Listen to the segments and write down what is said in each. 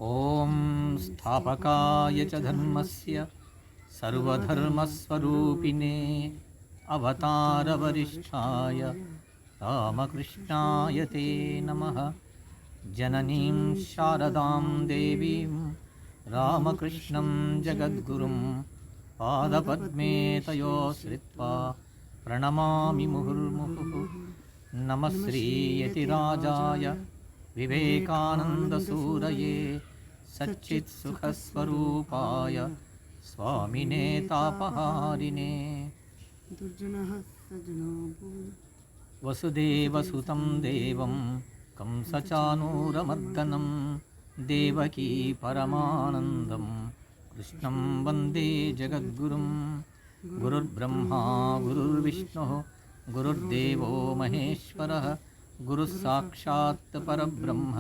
ॐ स्थापकाय च धर्मस्य सर्वधर्मस्वरूपिणे अवतारवरिष्ठाय रामकृष्णाय ते नमः। जननीं शारदां देवीं रामकृष्णं जगद्गुरुं पादपद्मे तयोश्रित्वा प्रणमामि मुहुर्मुहुः। नमः श्रीयतिराजाय विवेकानन्दसूरये सच्चित्सुखस्वरूपाय स्वामिने तापहारिणे। वसुदेवसुतं देवं कंसचानूरमर्दनं देवकी परमानन्दं कृष्णं वन्दे जगद्गुरुं। गुरुर्ब्रह्मा गुरुर्विष्णुः गुरुर्देवो महेश्वरः गुरुः साक्षात् परब्रह्म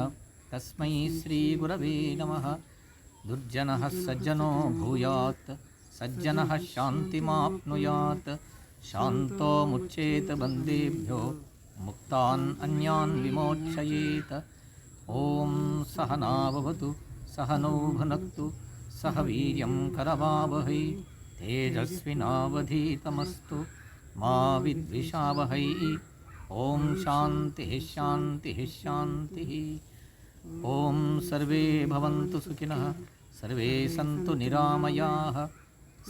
तस्मै श्रीगुरवे नमः। दुर्जनः सज्जनो भूयात् सज्जनः शान्तिमाप्नुयात् शान्तो मुच्येत बन्देभ्यो मुक्तान् अन्यान् विमोचयेत्। ॐ सहना भवतु सहनौ भुनक्तु सह वीर्यं करवावहै तेजस्विनावधीतमस्तु मा विद्विषावहै। ॐ शान्तिः शान्तिः शान्तिः। ॐ सर्वे भवन्तु सुखिनः सर्वे सन्तु निरामयाः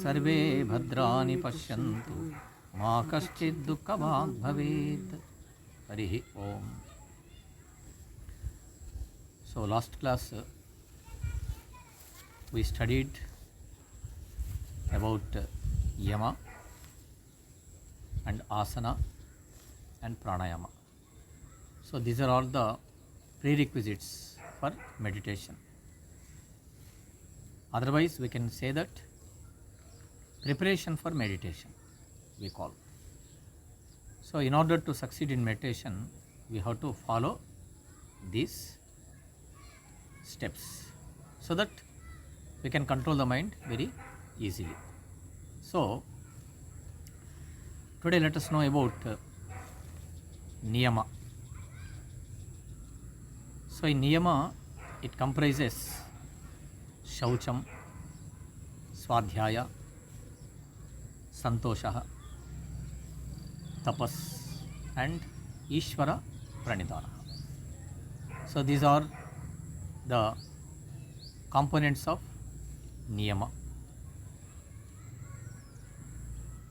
सर्वे भद्राणि पश्यन्तु मा कश्चित् दुःखभाग् भवेत्। हरिः ॐ। So last class we studied about yama and asana and pranayama. So these are all the prerequisites for meditation. Otherwise we can say that preparation for meditation we call. So in order to succeed in meditation we have to follow these steps so that we can control the mind very easily. So today let us know about niyama. So in niyama it comprises shaucham, swadhyaya, santosha, tapas and ishvara pranidhana. So these are the components of niyama.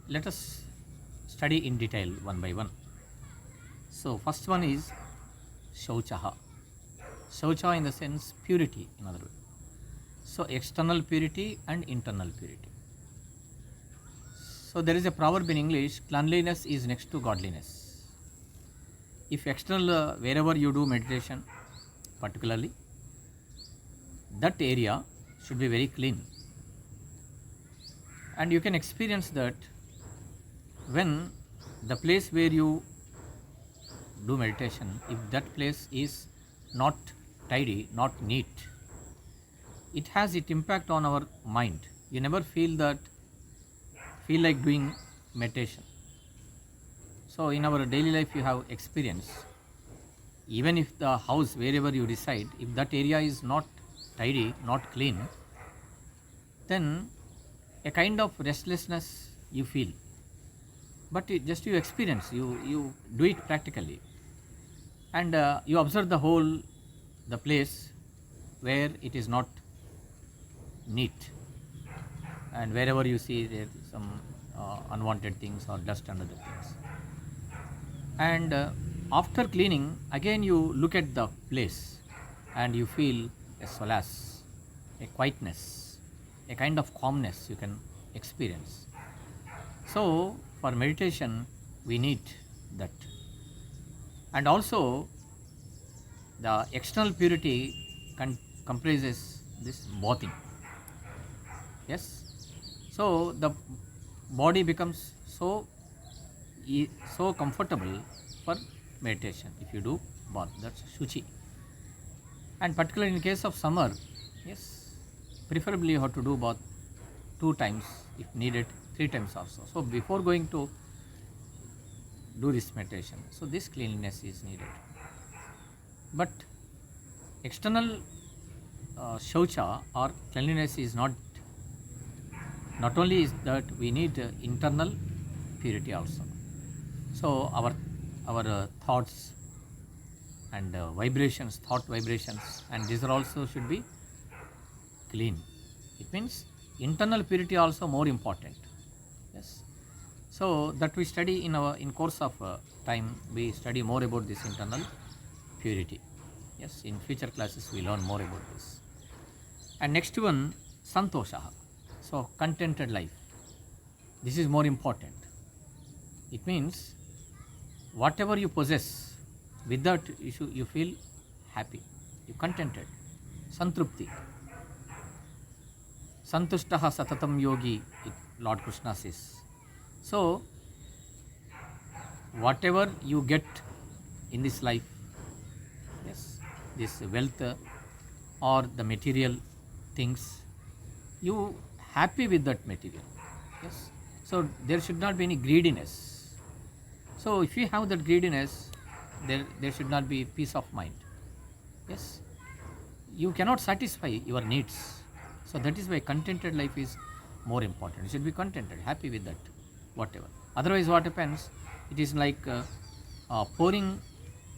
Let us study in detail one by one. So first one is shauchaha. Shaucha in the sense purity, in other words. So external purity and internal purity. So there is a proverb in English, cleanliness is next to godliness. If external, wherever you do meditation, particularly, that area should be very clean. And you can experience that when the place where you do meditation, if that place is not tidy, not neat, it has its impact on our mind. You never feel like doing meditation. So in our daily life you have experience, even if the house wherever you reside, if that area is not tidy, not clean, then a kind of restlessness you feel. But just you experience, you do it practically, and you observe the place where it is not neat, and wherever you see there some unwanted things or dust and other things, and after cleaning again you look at the place and you feel a solace, a quietness, a kind of calmness you can experience. So for meditation we need that. And also the external purity comprises this bathing. Yes, so the body becomes so comfortable for meditation if you do bath. That's shuchi. And particularly in case of summer, yes, preferably you have to do bath 2 times, if needed 3 times also. So before going to do this meditation, so this cleanliness is needed. But external shaucha or cleanliness is not only is that we need internal purity also. So our thoughts and vibrations, thought vibrations, and these are also should be clean. It means internal purity also more important. Yes. So that we study in course of time, we study more about this internal purity. Yes, in future classes we learn more about this. And next one, santosha. So contented life. This is more important. It means whatever you possess, with that you feel happy, you contented. Santrupti. Santushtaha satatam yogi, Lord Krishna says. So whatever you get in this life, yes, this wealth or the material things, you happy with that material. Yes. So there should not be any greediness. So if you have that greediness, there should not be peace of mind. Yes. You cannot satisfy your needs. So that is why contented life is more important. You should be contented, happy with that, whatever. Otherwise, what happens? It is like pouring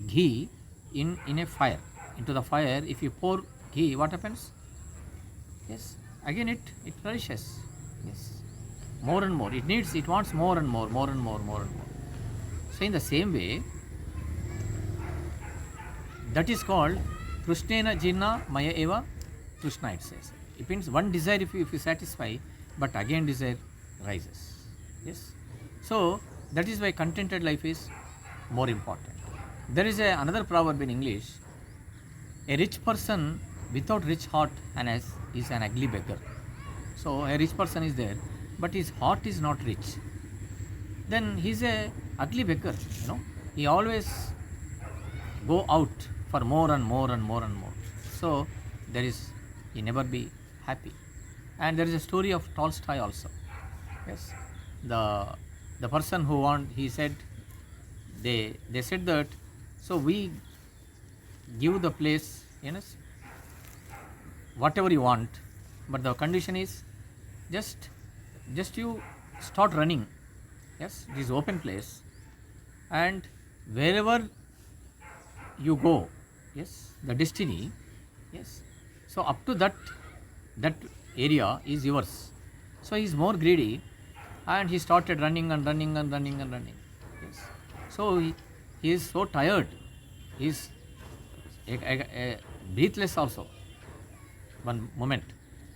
ghee in a fire. Into the fire, if you pour ghee, what happens? Yes, again it flourishes. Yes, more and more. It wants more and more, more and more, more and more. So in the same way, that is called Krishnena Jinna Maya Eva Krishna, it says. It means one desire if you satisfy, but again desire rises. Yes. So that is why contented life is more important. There is another proverb in English. A rich person without rich heart is an ugly beggar. So a rich person is there, but his heart is not rich. Then he is a ugly beggar. He always go out for more and more and more and more. So he never be happy. And there is a story of Tolstoy also. Yes, the person who he said, they said that, so we give the place, whatever you want, but the condition is just you start running. Yes, it is open place, and wherever you go, yes, the destiny, yes, so up to that area is yours. So he is more greedy, and he started running and running and running and running. Yes, so he is so tired, he is breathless also one moment,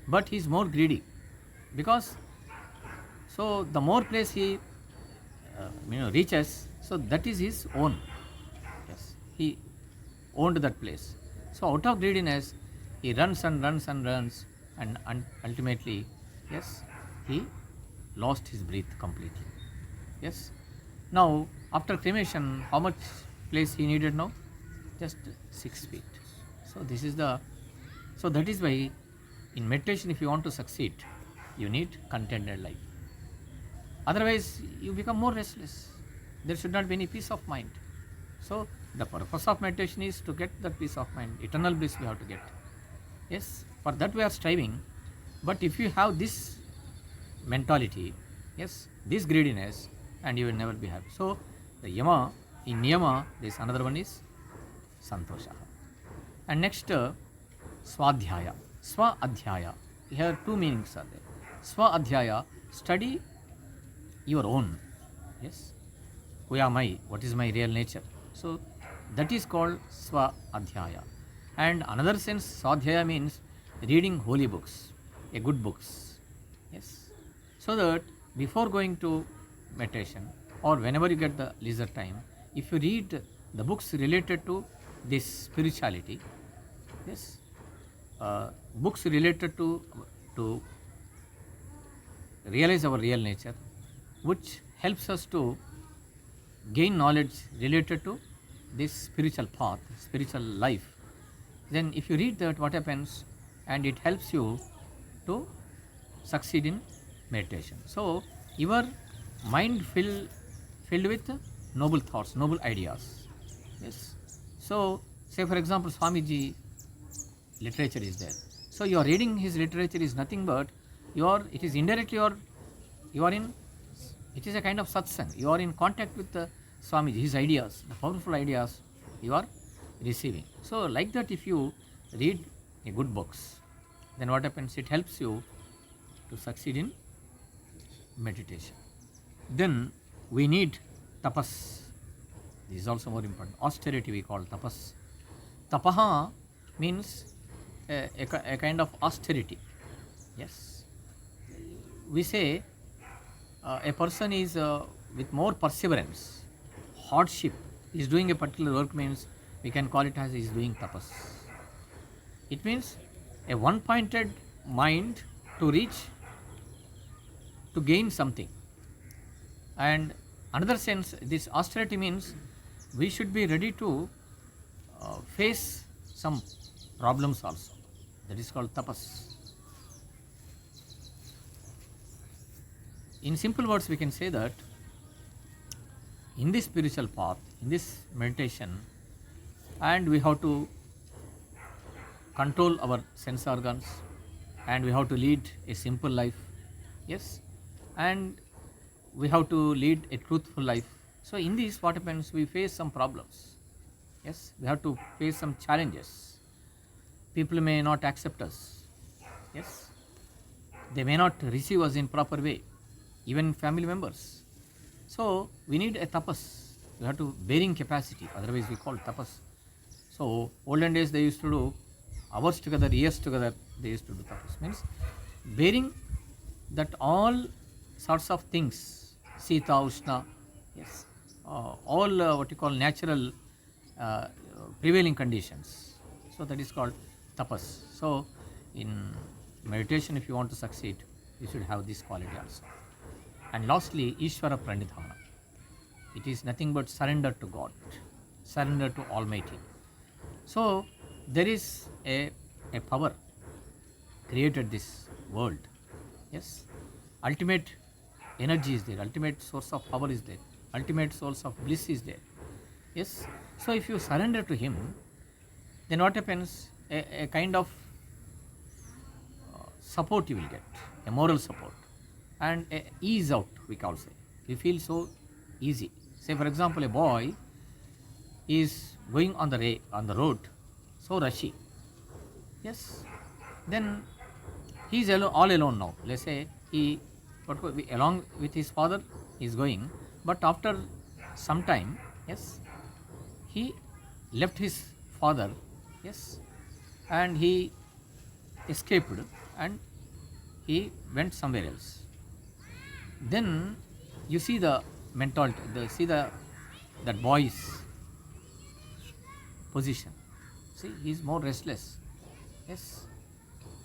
but he is more greedy, because so the more place he reaches, so that is his own. Yes, he owned that place. So out of greediness, he runs and runs and runs, and ultimately, yes, he lost his breath completely. Yes. Now after cremation, how much place he needed now? Just 6 feet. So so that is why in meditation, if you want to succeed, you need contented life. Otherwise, you become more restless. There should not be any peace of mind. So the purpose of meditation is to get that peace of mind. Eternal bliss we have to get. Yes, for that we are striving. But if you have this mentality, yes, this greediness, and you will never be happy. So the yama, in niyama, this another one is santosha. And next, swadhyaya, swa adhyaya. Here two meanings are there. Swa adhyaya, study your own. Yes, who am I? What is my real nature? So that is called swa adhyaya. And another sense, swadhyaya means reading holy books, a good books. Yes, so that before going to meditation, or whenever you get the leisure time, if you read the books related to this spirituality, yes, books related to realize our real nature, which helps us to gain knowledge related to this spiritual path, spiritual life, then if you read that, what happens? And it helps you to succeed in meditation. So your mind filled with noble thoughts, noble ideas. Yes. So say for example, Swamiji literature is there. So you are reading his literature is nothing but it is indirectly you are in, it is a kind of satsang. You are in contact with the Swamiji, his ideas, the powerful ideas you are receiving. So like that, if you read a good books, then what happens? It helps you to succeed in meditation. Then we need tapas. This is also more important. Austerity we call tapas. Tapaha means a kind of austerity. Yes. We say a person is with more perseverance, hardship, is doing a particular work, means we can call it as is doing tapas. It means a one-pointed mind to reach, to gain something. And another sense, this austerity means we should be ready to face some problems also. That is called tapas. In simple words, we can say that in this spiritual path, in this meditation, and we have to control our sense organs, and we have to lead a simple life, yes, and we have to lead a truthful life. So in this, what happens? We face some problems, yes, we have to face some challenges. People may not accept us, yes, they may not receive us in proper way, even family members. So we need a tapas. We have to bearing capacity, otherwise we call tapas. So olden days they used to do hours together, years together, they used to do tapas. Means bearing that all sorts of things, Sita, Ushna, yes, all what you call natural prevailing conditions. So that is called tapas. So in meditation, if you want to succeed, you should have this quality also. And lastly, Ishvara Pranidhana. It is nothing but surrender to God, surrender to Almighty. So there is a power created this world. Yes, ultimate energy is there, ultimate source of power is there, ultimate source of bliss is there. Yes, so if you surrender to Him, then what happens? A kind of support you will get, a moral support, and a ease out, we can say. You feel so easy. Say for example, a boy is going on the road, so rushy. Yes, then he is all alone now. Let's say along with his father he is going, but after some time, yes, he left his father, yes, and he escaped and he went somewhere else. Then you see the mentality, that boy's position. See, he is more restless, yes,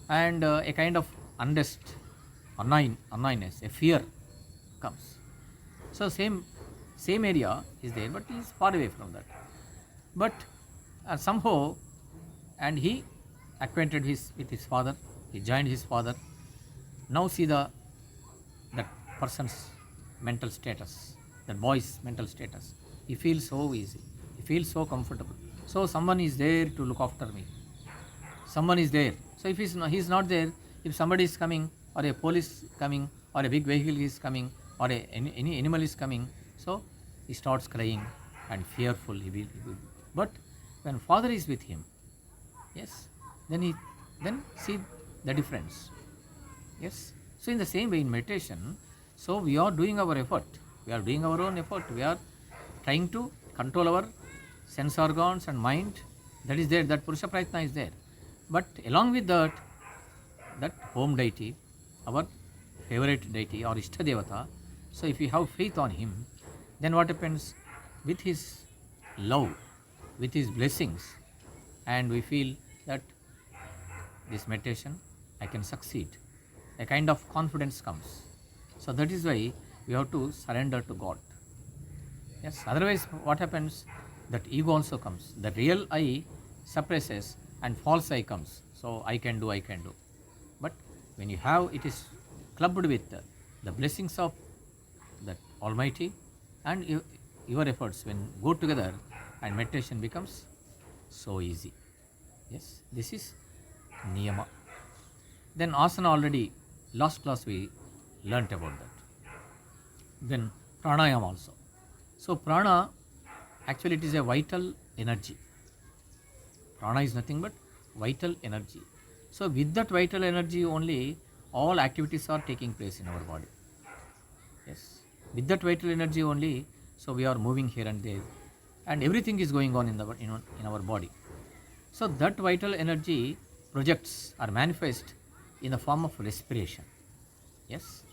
and a kind of unrest, uneasiness, a fear comes. So same area is there, but he is far away from that. But somehow, and he acquainted with his father, he joined his father. Now see that person's mental status, that boy's mental status. He feels so easy, he feels so comfortable. So someone is there to look after me. Someone is there. So if he's not there, if somebody is coming, or a police coming, or a big vehicle is coming, or any animal is coming, so he starts crying and fearful. He will. But when father is with him, yes, then see the difference. Yes. So in the same way in meditation, so we are doing our effort. We are doing our own effort. We are trying to control our sense organs and mind. That is there. That Purusha Prayatna is there. But along with that home deity, our favorite deity or Ishta Devata, so if we have faith on him, then what happens? With his love, with his blessings, and we feel that this meditation I can succeed. A kind of confidence comes. So that is why we have to surrender to God. Yes, otherwise what happens? That ego also comes. The real I suppresses and false I comes. So I can do. But when you have, it is clubbed with the blessings of that Almighty and your efforts, when go together, and meditation becomes so easy. Yes, this is niyama. Then asana already, last class we learnt about that. Then pranayama also. So prana, actually it is a vital energy. Prana is nothing but vital energy. So with that vital energy only all activities are taking place in our body. Yes. With that vital energy only, so we are moving here and there, and everything is going on in our body. So that vital energy projects or manifests in the form of respiration. Yes.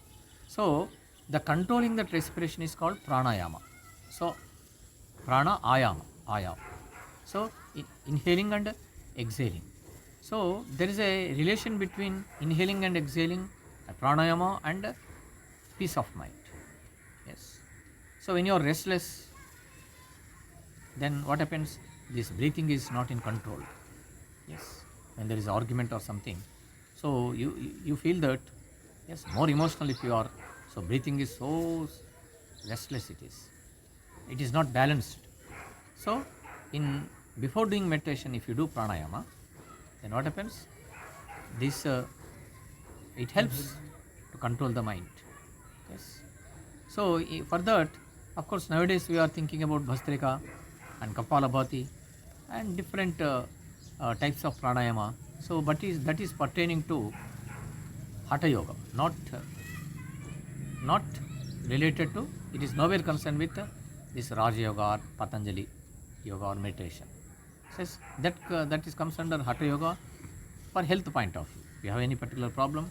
So the controlling that respiration is called pranayama. So prana ayama. So inhaling and exhaling. So there is a relation between inhaling and exhaling, pranayama, and peace of mind. Yes. So when you are restless, then what happens? This breathing is not in control. Yes. When there is argument or something, so you feel that, yes, more emotional if you are. So breathing is so restless. It is not balanced. So in before doing meditation, if you do pranayama, then what happens? This it helps to control the mind. Yes. So for that, of course, nowadays we are thinking about Bhastrika and Kapalabhati and different types of pranayama. So, but that is pertaining to Hatha Yoga, not related to. It is nowhere concerned with this Raja Yoga or Patanjali Yoga or meditation. Says that is comes under Hatha Yoga for health point of view. If you have any particular problem,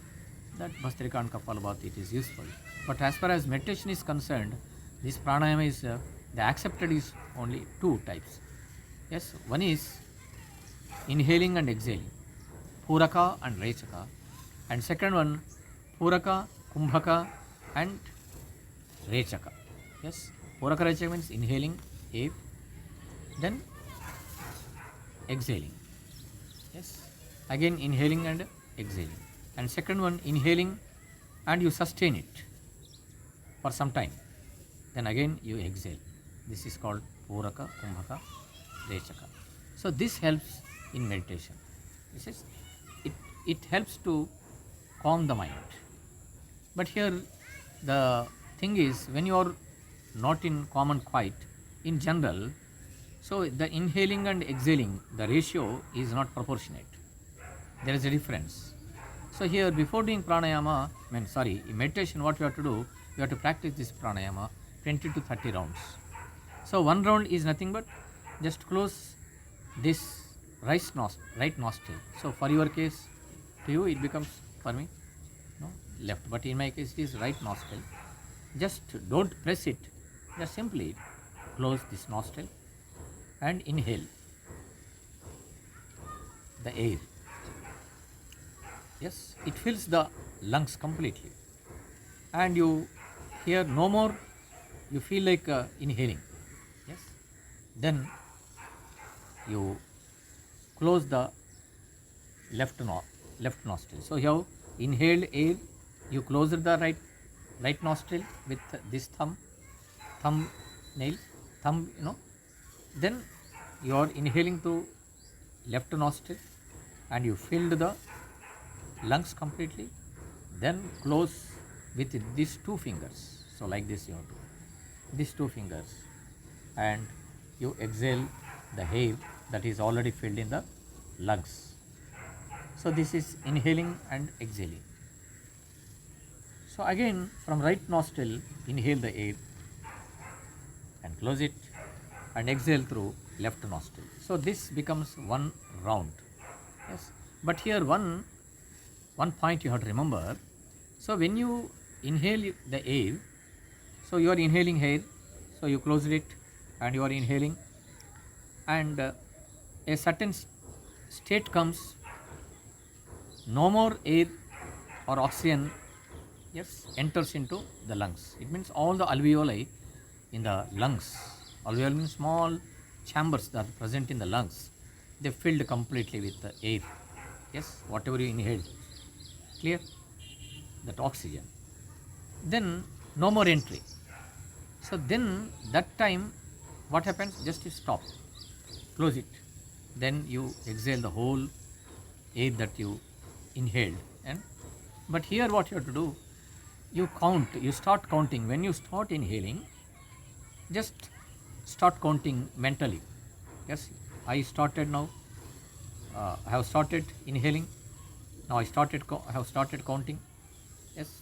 that Bhastrika and Kapalabhati, it is useful. But as far as meditation is concerned, this pranayama is the accepted is only two types. Yes, one is inhaling and exhaling, Puraka and Rechaka, and second one Puraka, Kumbhaka, and Rechaka. Yes, Puraka Rechaka means inhaling air, then exhaling. Yes, again inhaling and exhaling, and second one inhaling and you sustain it for some time, then again you exhale. This is called Puraka, Kumbhaka, Rechaka. So this helps in meditation. This is it helps to calm the mind. But here the thing is, when you are not in calm and quiet in general, so the inhaling and exhaling, the ratio is not proportionate. There is a difference. So here before doing pranayama, in meditation, what you have to do, you have to practice this pranayama 20 to 30 rounds. So one round is nothing but just close this right nostril. So for your case, to you it becomes, for me, no, left. But in my case it is right nostril. Just don't press it. Just simply close this nostril and inhale the air. Yes, it fills the lungs completely. And you here no more, you feel like inhaling. Yes. Then you close the left nostril. So you have inhaled air, you close the right nostril with this thumb, then you are inhaling through left nostril and you filled the lungs completely, then close with these two fingers. So like this you have to, these two fingers, and you exhale the air that is already filled in the lungs. So this is inhaling and exhaling. So again from right nostril inhale the air and close it and exhale through left nostril. So this becomes one round. Yes. But here one point you have to remember. So when you inhale the air, so you are inhaling air, so you close it and you are inhaling, and a certain state comes, no more air or oxygen, yes, enters into the lungs. It means all the alveoli in the lungs, alveoli means small chambers that are present in the lungs, they filled completely with the air. Yes, whatever you inhaled, clear, that oxygen. Then no more entry. So then that time what happens? Just you stop, close it, then you exhale the whole air that you inhaled And but here what you have to do, you count, you start counting. When you start inhaling, just start counting mentally. Yes, I started now. I have started inhaling. Now I have started counting. Yes.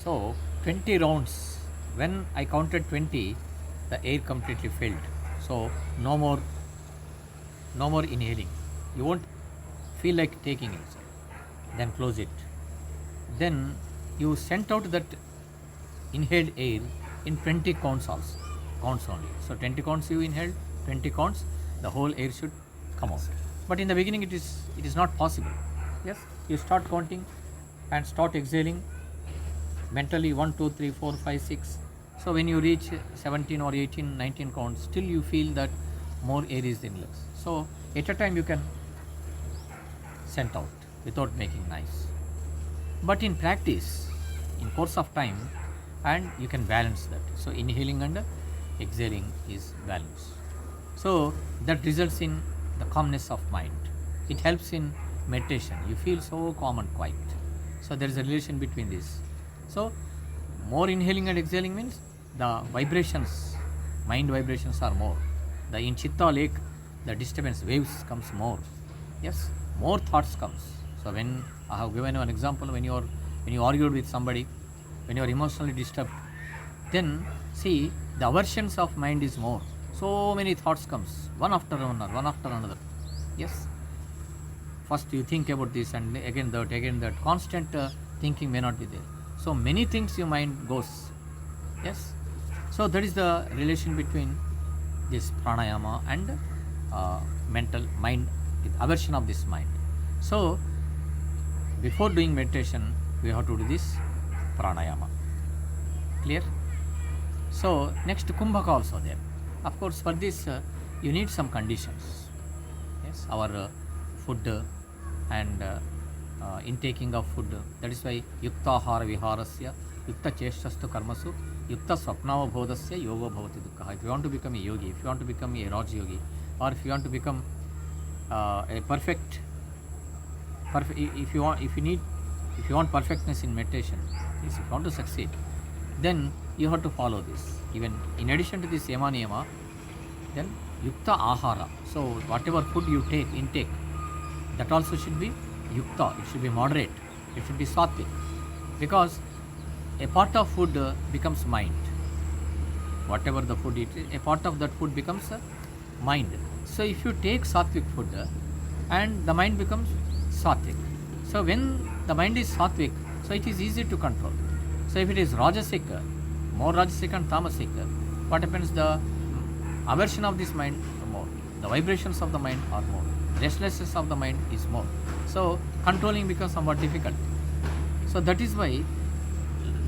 So 20 rounds. When I counted 20, the air completely filled. So no more inhaling. You won't feel like taking it. Then close it. Then you sent out that inhaled air in 20 counts also. Counts only. So 20 counts you inhaled, 20 counts, the whole air should come out. But in the beginning it is not possible. Yes, you start counting and start exhaling mentally 1, 2, 3, 4, 5, 6. So when you reach 17 or 18, 19 counts, still you feel that more air is in lungs. So at a time you can send out without making noise. But in practice, in course of time, and you can balance that. So inhaling and exhaling is balanced. So that results in the calmness of mind. It helps in meditation. You feel so calm and quiet. So there is a relation between this. So more inhaling and exhaling means the vibrations, mind vibrations are more. The in Chitta lake, the disturbance waves comes more. Yes, more thoughts comes. So when I have given you an example, when you argued with somebody, when you are emotionally disturbed, then see the aversions of mind is more. So many thoughts comes, one after another. Yes. First you think about this and again that. Constant thinking may not be there. So many things your mind goes. Yes. So that is the relation between this pranayama and mental mind, aversion of this mind. So before doing meditation, we have to do this pranayama. Clear? So next kumbhaka also there. Of course, for this you need some conditions. Yes, our food and intaking of food. That is why yukta ahara viharasya, yukta cheshtastu karmasu, yukta swapnava bodhasya yoga bhavati dukkha. If you want to become a yogi, if you want to become a Raj yogi, or if you want to become a perfect, if you want perfectness in meditation, if you want to succeed, then you have to follow this. Even in addition to this yama niyama, then yukta ahara. So whatever food you intake, that also should be yukta. It should be moderate. It should be sattvic, because a part of food becomes mind. Whatever the food it is, a part of that food becomes mind. So if you take sattvic food and the mind becomes sattvic. So when the mind is sattvic, so it is easy to control. So if it is rajasic, more rajasic and tamasic, what happens? The aversion of this mind more, the vibrations of the mind are more, restlessness of the mind is more. So controlling becomes somewhat difficult. So that is why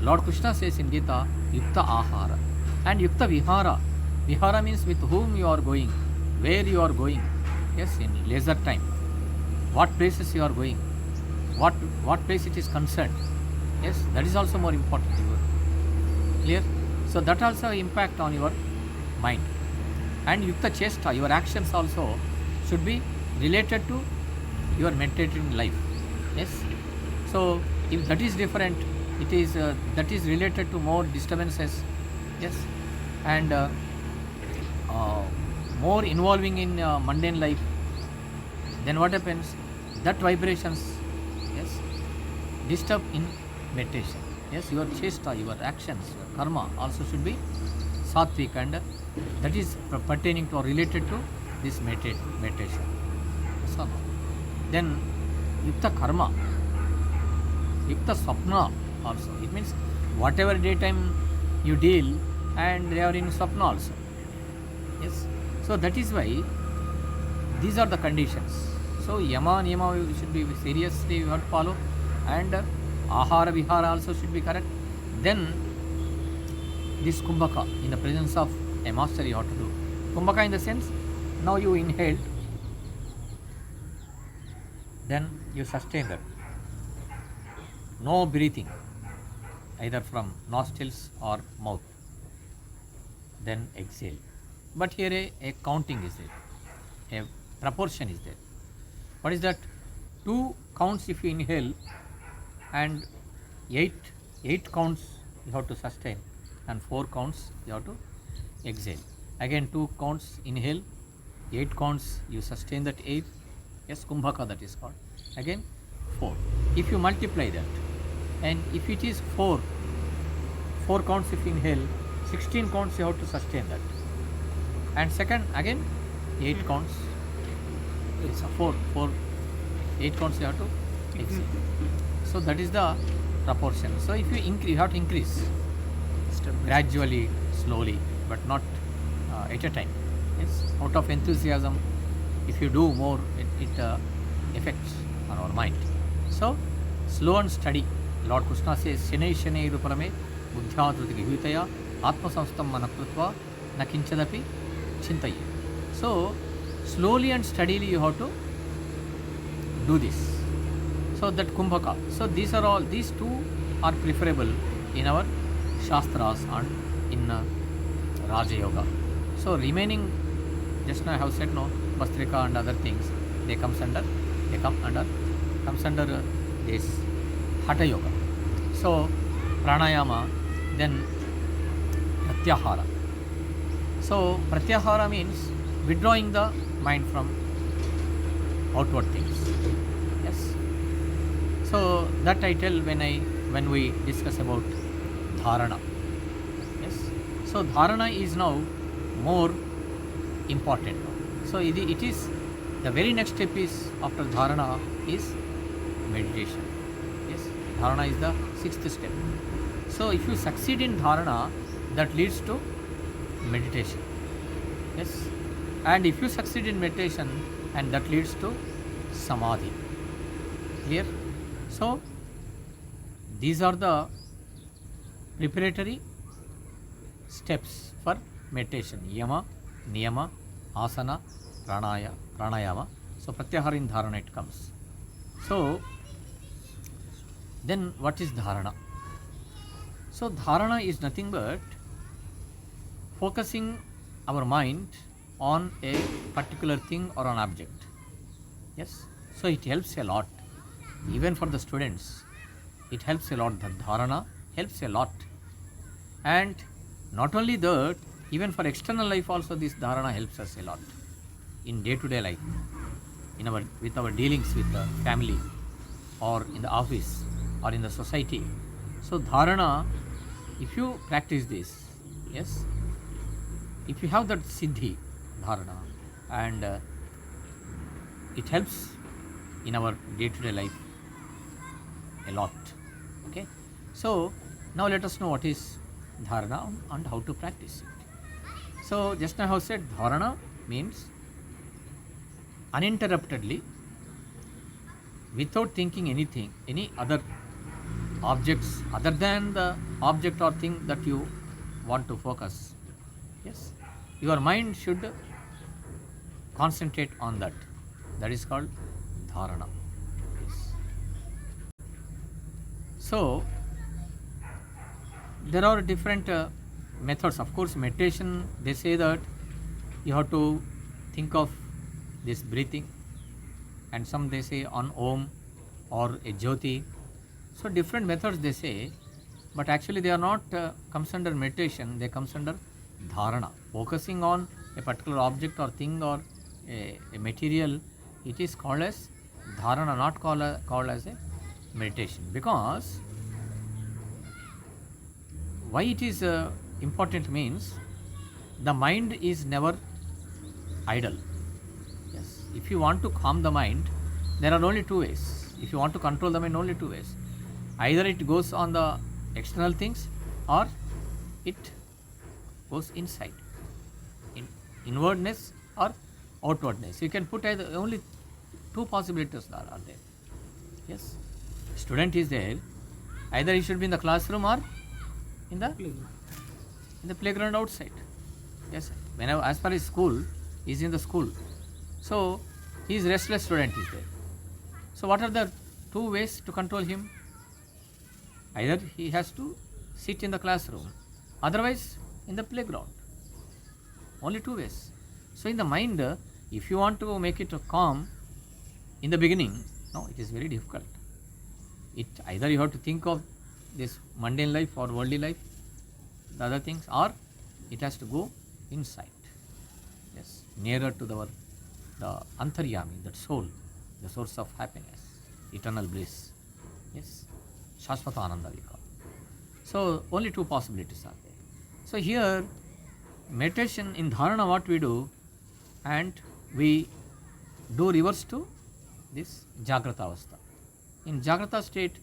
Lord Krishna says in Gita, yukta ahara and yukta vihara. Vihara means with whom you are going, where you are going. Yes, in leisure time, what places you are going, what place it is concerned. Yes, that is also more important. Clear? So that also impact on your mind. And yukta chesta, your actions also should be related to your meditating life. Yes. So if that is different, it is that is related to more disturbances. Yes. And more involving in mundane life, then what happens? That vibrations, yes, disturb in meditation. Yes, your chesta, your actions, your karma also should be sattvic, and that is pertaining to or related to this meditation. So then yukta karma, yukta swapna also. It means whatever daytime you deal, and they are in swapna also. Yes. So that is why these are the conditions. So yama niyama should be seriously you have to follow, and ahara vihara also should be correct. Then this kumbhaka, in the presence of a master you have to do. Kumbhaka in the sense, now you inhaled, then you sustain that. No breathing. either from nostrils or mouth, then exhale. But here a counting is there, a proportion is there. What is that? 2 counts if you inhale, and 8 counts you have to sustain, and 4 counts you have to exhale. Again 2 counts inhale, 8 counts you sustain that air. Yes, kumbhaka that is called. Again 4. If you multiply that, and if it is 4 counts if you inhale, 16 counts you have to sustain that, and second again 8 counts. It's a 4 8 counts you have to exhale. So that is the proportion. So if you increase, you have to increase gradually, slowly, but not at a time. Yes, out of enthusiasm, if you do more, it affects on our mind. So slow and steady. Lord Krishna says, "Shanai shanai ruparame buddhyadruti gihitaya atma samstam manakritva na kinchadapi chintaye." So slowly and steadily you have to do this. So that kumbhaka. So these two are preferable in our shastras and in Raja Yoga. So remaining, just now I have said, no, Bastrika and other things, they come under this Hatha Yoga. So pranayama, then pratyahara. So pratyahara means withdrawing the mind from outward things. Yes. So that I tell when we discuss about dharana. Yes. So dharana is now more important. So it is the very next step is after dharana is meditation. Yes. Dharana is the 6th step. So if you succeed in dharana, that leads to meditation. Yes. And if you succeed in meditation, and that leads to samadhi. Clear? So these are the preparatory steps for meditation: yama, niyama, asana, pranayama. So pratyahara in dharana it comes. So then what is dharana? So dharana is nothing but focusing our mind on a particular thing or an object. Yes. So it helps a lot. Even for the students, it helps a lot. The dharana helps a lot. And not only that, even for external life also this dharana helps us a lot in day-to-day life, with our dealings with the family, or in the office, or in the society. So dharana, if you practice this, yes, if you have that siddhi dharana, and it helps in our day-to-day life a lot. Okay. So now let us know what is dharana and how to practice it. So just now I have said dharana means uninterruptedly, without thinking anything, any other objects other than the object or thing that you want to focus. Yes. Your mind should concentrate on that. That is called dharana. Yes. So there are different methods. Of course, meditation, they say that you have to think of this breathing, and some they say on Om or a Jyoti. So different methods they say, but actually they are not comes under meditation. They comes under dharana, focusing on a particular object or thing or a material. It is called as dharana, not called as a meditation. Because why it is important means the mind is never idle. Yes. If you want to calm the mind, there are only 2 ways. If you want to control the mind, only 2 ways. Either it goes on the external things, or it goes inside, in inwardness or outwardness. You can put either, only 2 possibilities are there. Yes. Student is there, either he should be in the classroom or in the playground outside. Yes. Whenever, as far as school, he is in the school. So he is restless student is there. So what are the 2 ways to control him? Either he has to sit in the classroom, otherwise in the playground. Only two ways. So in the mind, if you want to make it calm in the beginning, no, it is very difficult. It either you have to think of this mundane life or worldly life, the other things, or it has to go inside. Yes, nearer to the antaryami, that soul, the source of happiness, eternal bliss. Yes, Shashvata Ananda we call. So only two possibilities are there. So here, meditation in dharana, what we do, and we do reverse to this Jagrata Avastha. In Jagrata state,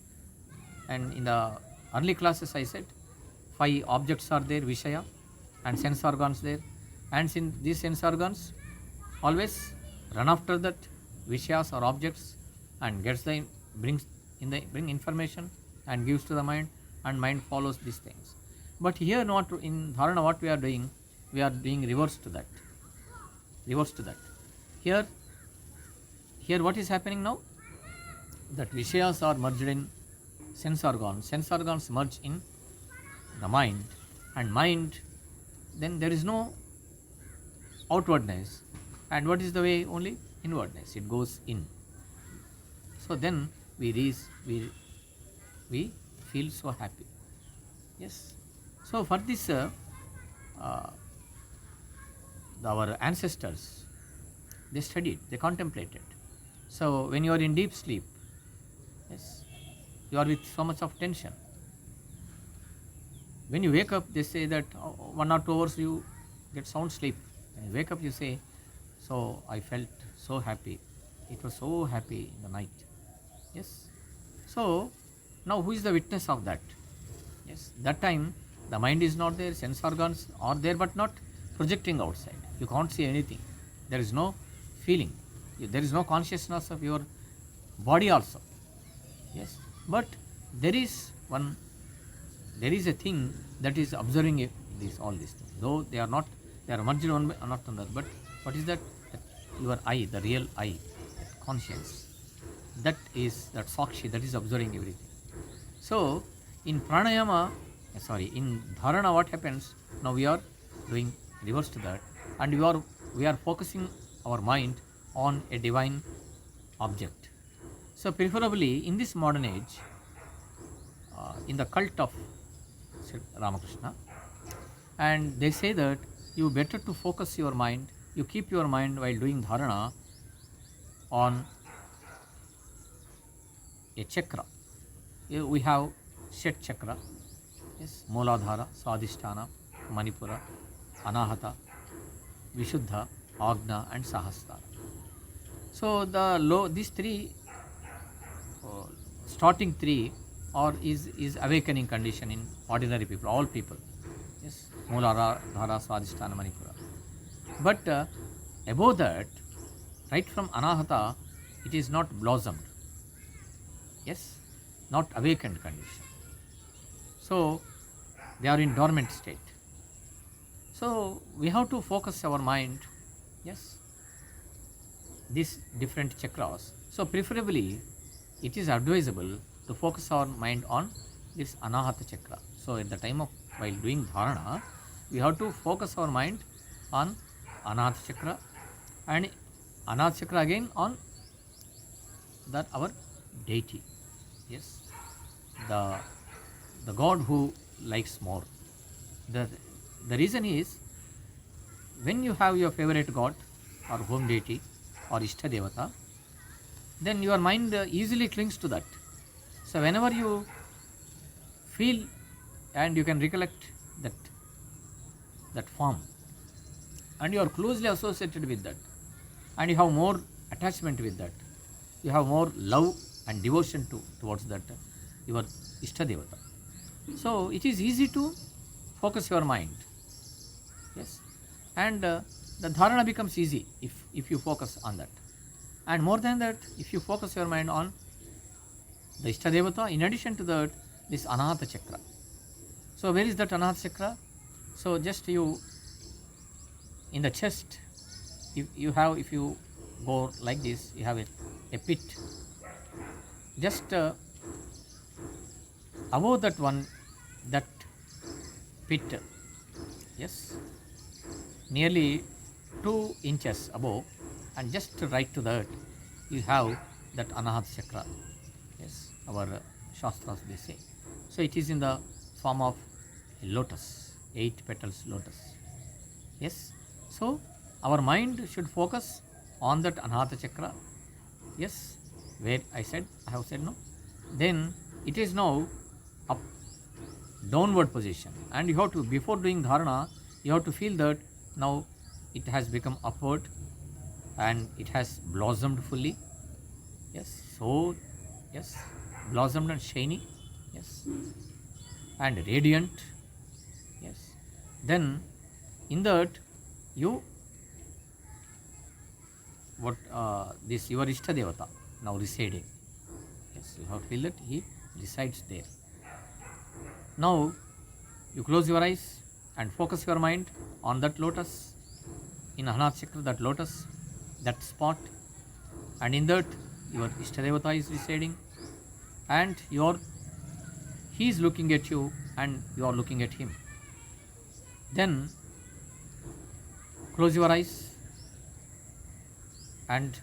and in the early classes I said, 5 objects are there, Vishaya, and sense organs there. And in these sense organs, always run after that Vishayas or objects and bring information and gives to the mind, and mind follows these things. But here, not in dharana, what we are doing reverse to that. Here what is happening now? That Vishayas are merged in sense organs merge in the mind, and mind, then there is no outwardness. And what is the way? Only inwardness. It goes in. So then we feel so happy. Yes. So for this, our ancestors, they studied, they contemplated. So when you are in deep sleep, yes, you are with so much of tension. When you wake up, they say that 1 or 2 hours you get sound sleep. When you wake up, you say, so I felt so happy. It was so happy in the night. Yes. So now who is the witness of that? Yes. That time the mind is not there, sense organs are there, but not projecting outside. You can't see anything. There is no feeling. There is no consciousness of your body also. Yes. But there is a thing that is observing all these things. Though they are merged one not another. But what is that? Your eye, the real eye, conscience. That sakshi, that is observing everything. So in pranayama, in dharana, what happens? Now we are doing reverse to that, and we are focusing our mind on a divine object. So preferably in this modern age, in the cult of Ramakrishna, and they say that you better to focus your mind, you keep your mind while doing dharana on a chakra. We have Shet chakra, yes, Mooladhara, Swadhisthana, Manipura, Anahata, Vishuddha, Agna, and Sahasrara. So these three, starting 3 is awakening condition in ordinary people, all people. Yes, Mooladhara, Swadhisthana, Manipura. But above that, right from Anahata, it is not blossomed. Yes, not awakened condition. So they are in dormant state. So we have to focus our mind, yes, these different chakras. So preferably it is advisable to focus our mind on this Anahata chakra. So at the time of while doing dharana, we have to focus our mind on Anahata chakra, and Anahata chakra again on that our deity. Yes, the God who likes more. The reason is, when you have your favorite God or home deity or Ishta Devata, then your mind easily clings to that. So whenever you feel and you can recollect that form, and you are closely associated with that, and you have more attachment with that, you have more love and devotion towards that your Ishta Devata. So it is easy to focus your mind. Yes, and the dharana becomes easy if you focus on that. And more than that, if you focus your mind on the Ishta Devata, in addition to that, this Anahata chakra. So where is that Anahata chakra? So just you in the chest, if you go like this, you have a pit. Just above that one, that pit, yes, nearly 2 inches above, and just right to that you have that Anahata Chakra. Yes, our Shastras they say. So it is in the form of a lotus, 8 petals lotus. Yes, so our mind should focus on that Anahata Chakra. Yes, where I have said no. Then it is now up, downward position, and you have to, before doing dharana, you have to feel that now it has become upward and it has blossomed fully. Yes, so yes, blossomed and shiny. Yes, and radiant. Yes, then in that you, what this your Ishta Devata now residing. Yes, you have to feel that he resides there. Now you close your eyes and focus your mind on that lotus, in Anahata Chakra, that lotus, that spot, and in that your Ishtadevata is residing, and he is looking at you and you are looking at him. Then close your eyes and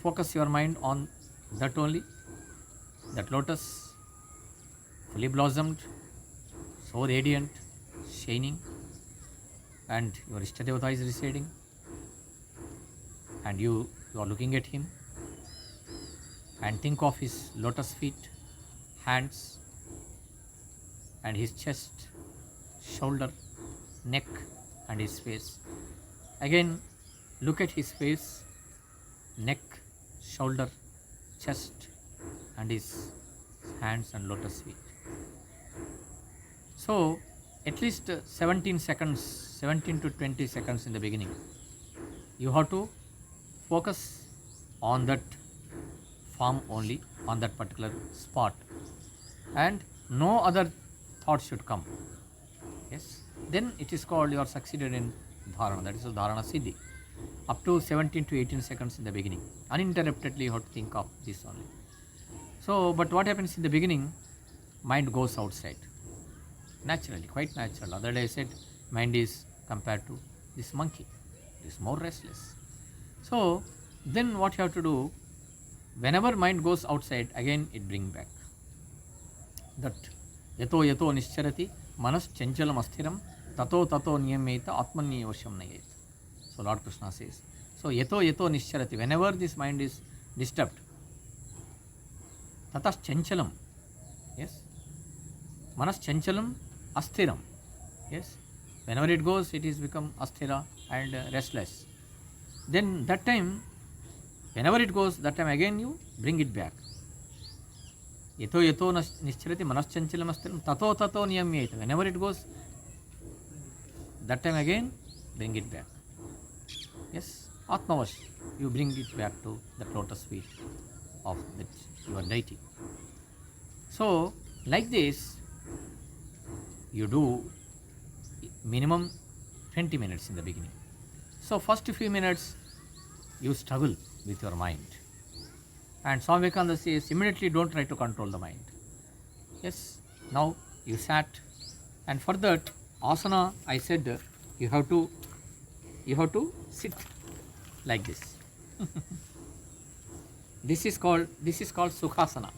focus your mind on that only, that lotus, fully blossomed, so radiant, shining, and your Ishtadevata is residing, and you are looking at him, and think of his lotus feet, hands, and his chest, shoulder, neck, and his face. Again, look at his face, neck, shoulder, chest, and his hands and lotus feet. So, at least 17 seconds, 17 to 20 seconds in the beginning, you have to focus on that form only, on that particular spot, and no other thoughts should come. Yes, then it is called you are succeeded in dharana, that is the dharana siddhi. Up to 17 to 18 seconds in the beginning, uninterruptedly you have to think of this only. So, but what happens in the beginning, mind goes outside, naturally, quite natural. Other day I said mind is compared to this monkey, it is more restless. So then what you have to do, whenever mind goes outside, again it bring back that yato yato nischarati manas chanchalam asthiram tato tato niyameta atmanyevasham nayet. So Lord Krishna says, so yato yato nischarati, whenever this mind is disturbed, tatas chanchalam, yes, manas chanchalam asthiram, yes, whenever it goes it is become asthira and restless. Then that time, whenever it goes, that time again you bring it back. Yato yato nischarati manaschanchala asthiram tato tato niyamyeta. Whenever it goes, that time again bring it back. Yes, Atmavash, you bring it back to the lotus feet of that your deity. So like this you do minimum 20 minutes in the beginning. So first few minutes you struggle with your mind, and Swami Vivekananda says immediately don't try to control the mind. Yes, now you sat, and for that asana I said you have to sit like this. This is called Sukhasana.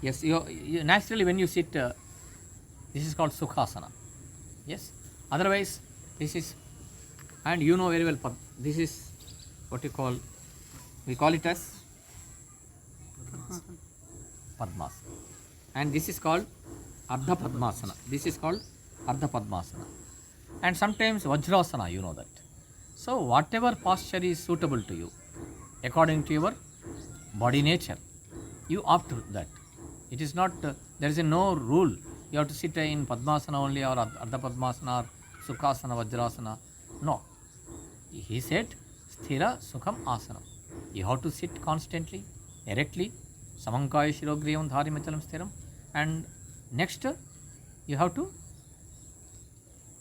Yes, you naturally when you sit, this is called Sukhasana. Yes, otherwise this is, and you know very well, this is what you call, we call it as Padmasana, and this is called Ardha Padmasana. This is called Ardha Padmasana, and sometimes Vajrasana, you know that. So whatever posture is suitable to you, according to your body nature, you opt that. It is not, there is no rule, you have to sit in Padmasana only, or Ardha Padmasana, or Sukhasana, Vajrasana. No. He said, Sthira Sukham Asanam. You have to sit constantly, erectly, Samankaya Shirogriyavam Dharimachalam Sthiram, and next you have to,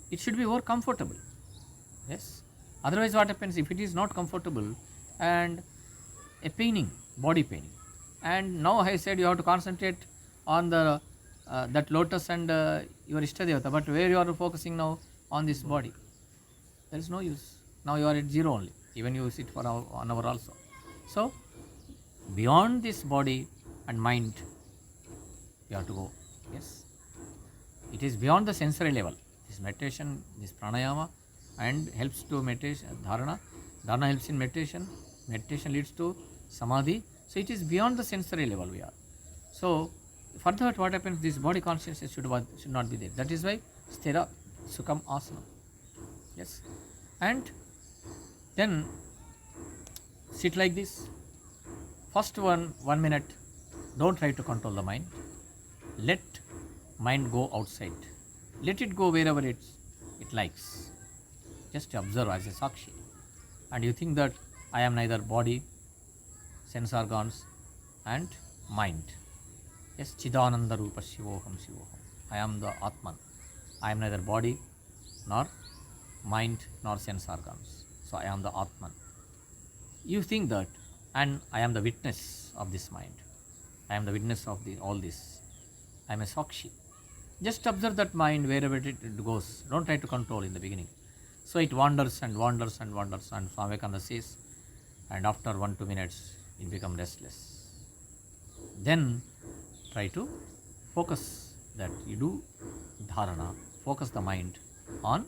it should be more comfortable. Yes. Otherwise what happens, if it is not comfortable and a paining, body paining, and now I said you have to concentrate on the that lotus and your Ishtadevata, but where you are focusing now on this body, there is no use. Now you are at zero only, even you sit for 1 hour also. So, beyond this body and mind, you have to go. Yes, it is beyond the sensory level. This meditation, this pranayama, and helps to meditation, dharana. Dharana helps in meditation. Meditation leads to samadhi. So it is beyond the sensory level we are. So for that, what happens? This body consciousness should not be there. That is why sthira sukham asana. Yes, and then sit like this. First 1 minute, don't try to control the mind. Let mind go outside. Let it go wherever it likes. Just observe as a sakshi. And you think that I am neither body, sense organs and mind. Yes, Chidananda Rupa Shivoham Shivoham. I am the Atman. I am neither body nor mind nor sense organs. So I am the Atman. You think that, and I am the witness of this mind. I am the witness of all this. I am a sakshi. Just observe that mind wherever it goes. Don't try to control in the beginning. So it wanders and wanders and wanders, and Swami Vivekananda says, and after 1-2 minutes it becomes restless. Then try to focus that you do dharana, focus the mind on,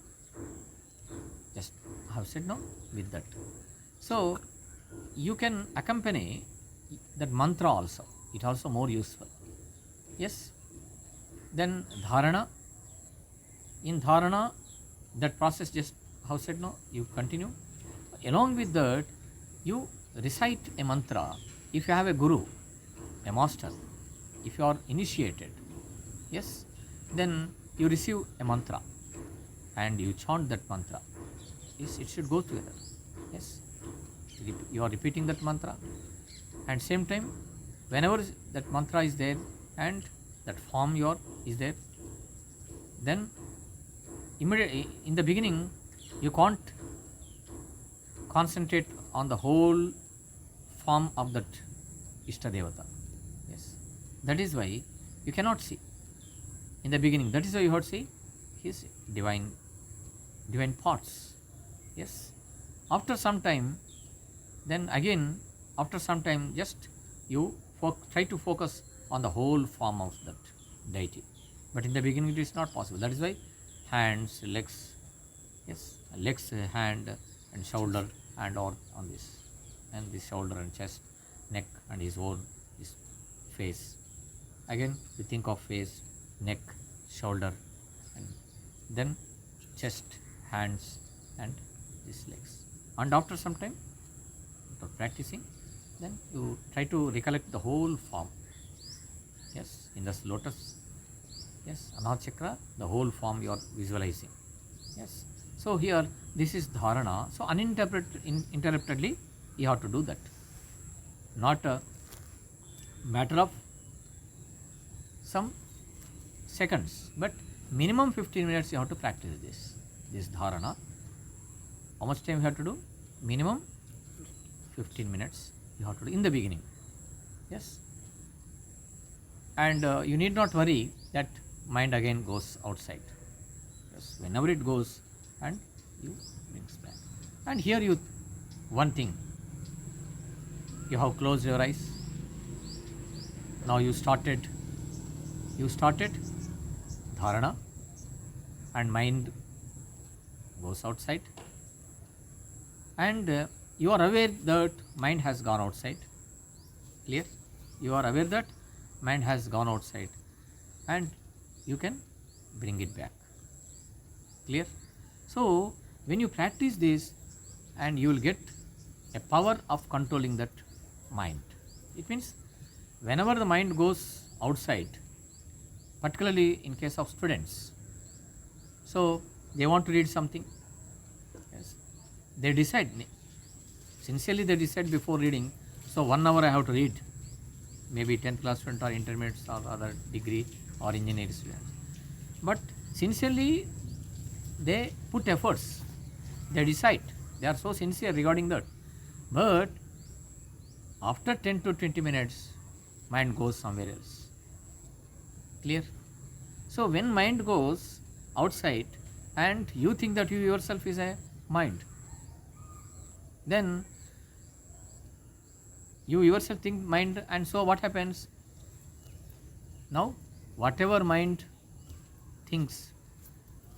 just I have said no, with that. So you can accompany that mantra also, it also more useful. Yes, then dharana, in dharana that process just how said no, you continue. Along with that, you recite a mantra. If you have a guru, a master, if you are initiated, yes, then you receive a mantra and you chant that mantra. Yes, it should go together. Yes, you are repeating that mantra, and same time, whenever that mantra is there and that form is there, then immediately in the beginning you can't concentrate on the whole form of that Ishtadevata. Yes, that is why you cannot see in the beginning. That is why you have to see his divine parts. Yes, after some time, then again after some time, just you try to focus on the whole form of that deity. But in the beginning it is not possible. That is why hands, legs, yes, legs, hand and shoulder and or on this, and this shoulder and chest, neck and his face. Again we think of face, neck, shoulder, and then chest, hands and these legs. And after some time, after practicing, then you try to recollect the whole form. Yes, in this lotus, yes, Anahata Chakra, the whole form you are visualizing. Yes, so here this is dharana. So uninterruptedly you have to do that. Not a matter of some seconds, but minimum 15 minutes you have to practice this dharana. How much time you have to do? Minimum 15 minutes you have to do in the beginning. Yes, and you need not worry that mind again goes outside. Yes, whenever it goes, and you brings back. And here one thing, you have closed your eyes. Now you started dharana, and mind goes outside, and you are aware that mind has gone outside. Clear? You are aware that mind has gone outside, and you can bring it back. Clear? So when you practice this, and you will get a power of controlling that mind. It means whenever the mind goes outside, particularly in case of students, so they want to read something, yes, they decide, sincerely they decide before reading, so 1 hour I have to read, maybe 10th class student or intermediate or other degree or engineering students, but sincerely they put efforts, they decide, they are so sincere regarding that, but after 10 to 20 minutes mind goes somewhere else. Clear? So when mind goes outside and you think that you yourself is a mind, then you yourself think mind, and so what happens? Now whatever mind thinks,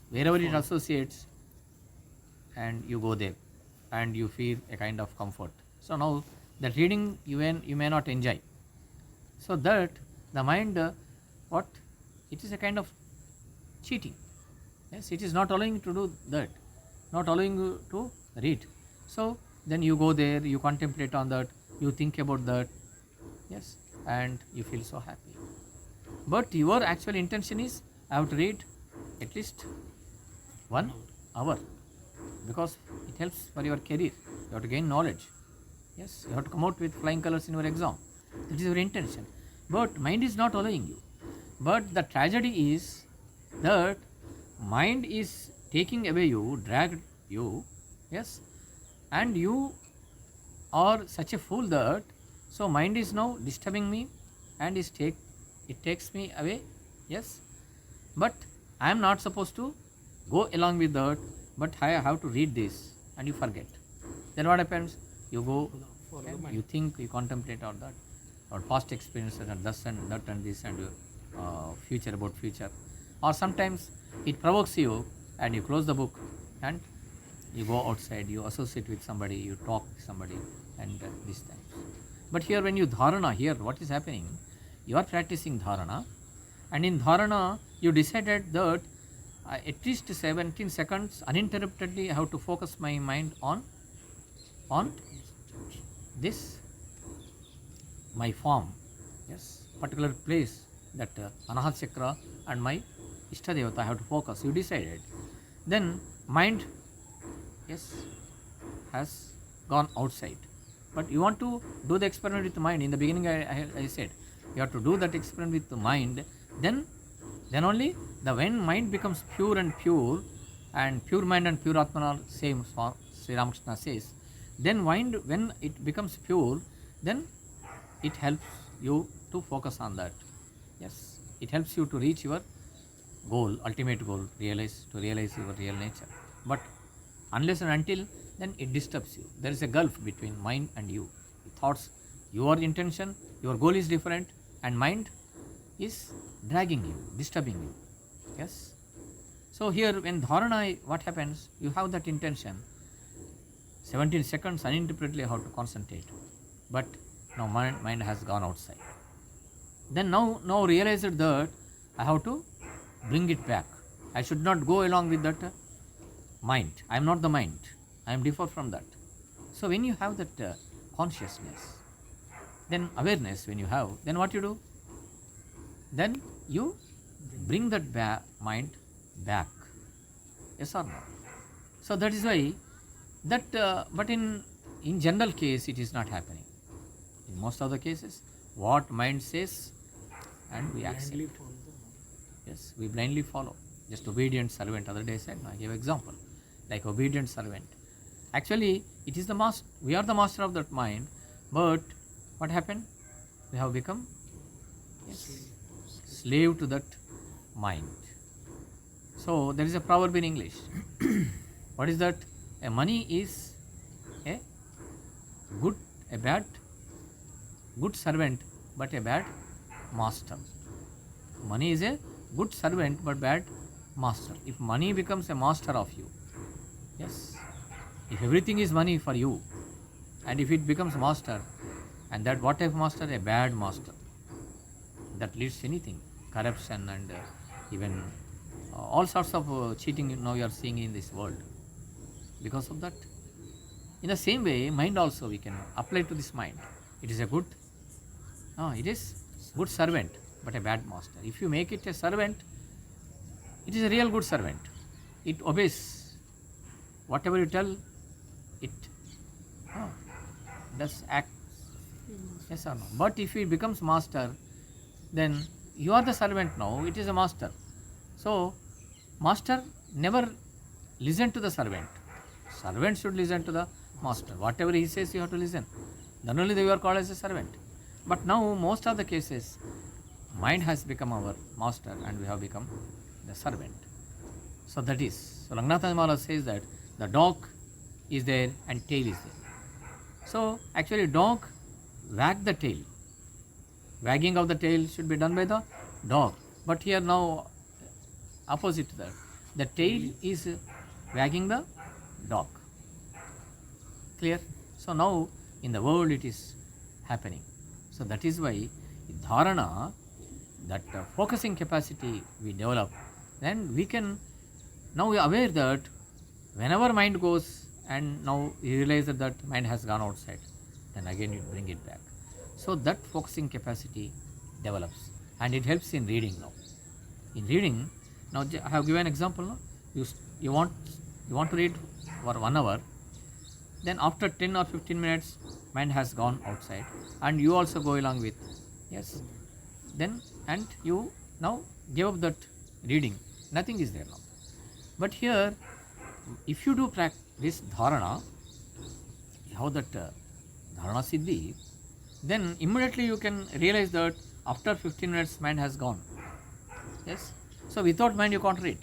wherever it associates, and you go there and you feel a kind of comfort. So now that reading you may not enjoy. So that the mind, what? It is a kind of cheating. Yes, it is not allowing you to do that, not allowing you to read. So then you go there, you contemplate on that, you think about that, yes, and you feel so happy. But your actual intention is, I have to read at least 1 hour, because it helps for your career. You have to gain knowledge. Yes, you have to come out with flying colors in your exam. That is your intention. But mind is not allowing you. But the tragedy is that mind is taking away you, dragged you, yes, and you are such a fool that, so mind is now disturbing me and it takes me away, yes, but I am not supposed to go along with that, but I have to read this, and you forget. Then what happens? You go, okay, you think, you contemplate on that, or past experiences and this and that and this and future about future, or sometimes it provokes you and you close the book and you go outside, you associate with somebody, you talk with somebody, and these things. But here when you dharana, here what is happening? You are practicing dharana, and in dharana you decided that at least 17 seconds uninterruptedly I have to focus my mind on this, my form, yes, particular place, that Anahat Chakra and my Ishtadevata I have to focus. You decided. Then mind, yes, has gone outside. But you want to do the experiment with the mind. In the beginning I said, you have to do that experiment with the mind. Then only when mind becomes pure, and pure mind and pure Atman are same, Sri Ramakrishna says. Then mind, when it becomes pure, then it helps you to focus on that. Yes, it helps you to reach your goal, ultimate goal, to realize your real nature. But unless and until, then it disturbs you. There is a gulf between mind and you. Thoughts, your intention, your goal is different, and mind is dragging you, disturbing you. Yes. So here when dharana, what happens? You have that intention. 17 seconds uninterruptedly how to concentrate. But now mind has gone outside. Then now realize that I have to bring it back. I should not go along with that mind. I am not the mind. I am different from that. So when you have that consciousness, then awareness when you have, then what you do? Then you bring that mind back. Yes or no? So that is why that, but in general case it is not happening. In most of the cases, what mind says and we accept. Yes, we blindly follow. Just obedient servant. Other day I said, I gave example, like obedient servant. Actually, it is the master. We are the master of that mind, but what happened? We have become, yes, slave to that mind. So there is a proverb in English. What is that? A money is a good servant, but a bad master. Money is a good servant but bad master. If money becomes a master of you, yes, if everything is money for you, and if it becomes master, and that what type of master? A bad master. That leads to anything, corruption and even all sorts of cheating now you are seeing in this world. Because of that, in the same way, mind also we can apply to this mind. It is a good, it is good servant, but a bad master. If you make it a servant, it is a real good servant. It obeys whatever you tell. It does act. Yes or no? But if it becomes master, then you are the servant now. It is a master. So master never listen to the servant. Servant should listen to the master. Whatever he says, you have to listen. Then only you are called as a servant. But now most of the cases, mind has become our master and we have become the servant. So that is, so Ranganatha Mala says that the dog is there and tail is there. So actually dog wag the tail. Wagging of the tail should be done by the dog. But here now opposite to that, the tail is wagging the dog. Clear? So now in the world it is happening. So that is why dharana, that focusing capacity we develop, then we can, now we are aware that whenever mind goes and now you realize that mind has gone outside, then again you bring it back. So that focusing capacity develops and it helps in reading now. In reading, now I have given an example now. You want to read for 1 hour, then after 10 or 15 minutes mind has gone outside and you also go along with, yes, then and you now give up that reading, nothing is there now. But here if you do practice dharana, how that dharana siddhi, then immediately you can realize that after 15 minutes mind has gone. Yes, so without mind you can't read.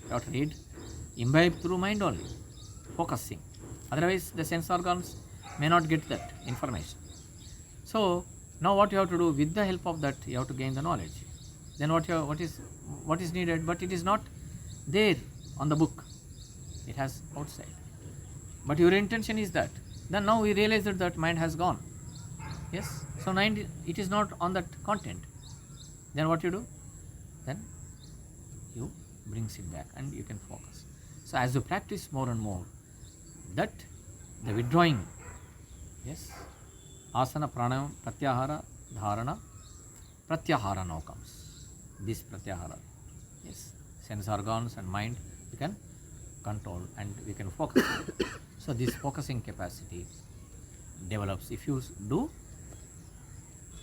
You have to read, imbibe through mind only, focusing. Otherwise the sense organs may not get that information. So now what you have to do, with the help of that you have to gain the knowledge. Then what is needed, but it is not there on the book, it has outside. But your intention is that. Then now we realize that mind has gone. Yes, so it is not on that content. Then what you do? Then you brings it back and you can focus. So as you practice more and more, that the withdrawing, yes, asana, pranayam, pratyahara, dharana, pratyahara now comes. This pratyahara, yes, sense organs and mind you can control and we can focus. So this focusing capacity develops if you do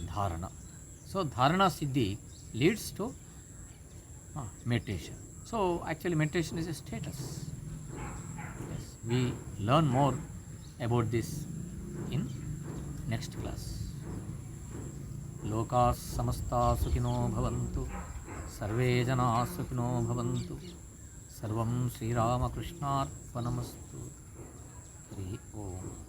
dharana. So dharana siddhi leads to meditation. So actually meditation is a status. Yes, we learn more about this in next class. Lokas samasta sukhino bhavantu, sarve jana sukhino bhavantu, sarvam Sri Rama Krishnarpanamastu. Hri Om.